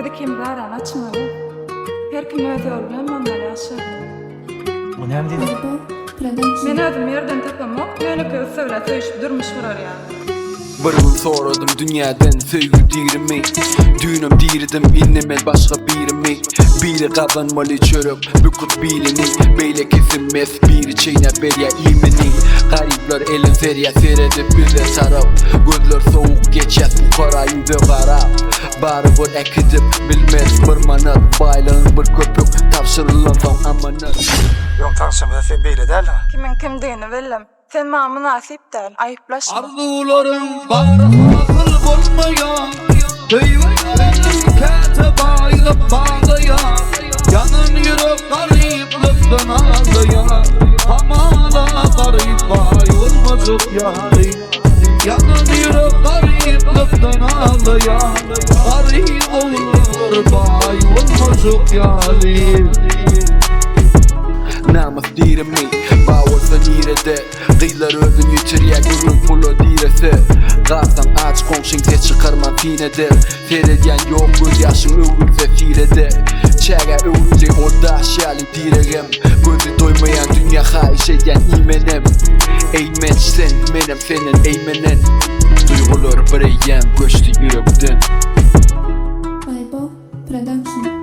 Dilimizi kim garan açmalı. Her kim öz yol bilen mandaly yaşar. Bu näme dedi? Men özüm yerden tapamak, meniki söyle söyüşüp durmuş vurar yani. Bir gün soradım dünyadan sevgi dirimi. Düğünüm dirdim innemel başka birimi. Biri kazanmalı çörük büküp bilini. Beyle kesilmez biri çeyne berya imini. Garipler elin seriya seredip bize sarap. Gözler soğuk geçer bu kara yüze karap. Bari bir ekidip bilmez bir manat. Baylığın bir köpük tavşırılan son amanat. Yok tanışamda sen beyle derler. Kimin kimdiğini billim. Sen ma münasip del, ayıplaşma. Arzularım var akıl bulmayan. Heyvelerim kete bayılıp bağlayan. Yanın yürek gariplikten ağlayan. Hamala garip bayılmacık yari. Yanın yürek gariplikten ağlayan. Garip olur bayılmacık yari. Namus dirimi, bağırsa nirede. Gıylar özün yitiriye gürün pulu direse. Qarsan aç konşingse çıkarman fineder. Seyrediyen yok göz yaşın övülse sirede. Çäge övünce orda şalin diregem. Gözü doymayan dünya hayiş eden imenem. Eymen sen menem senin eymenen. Duygular bireyem göçtü yürekten. Aybo Production.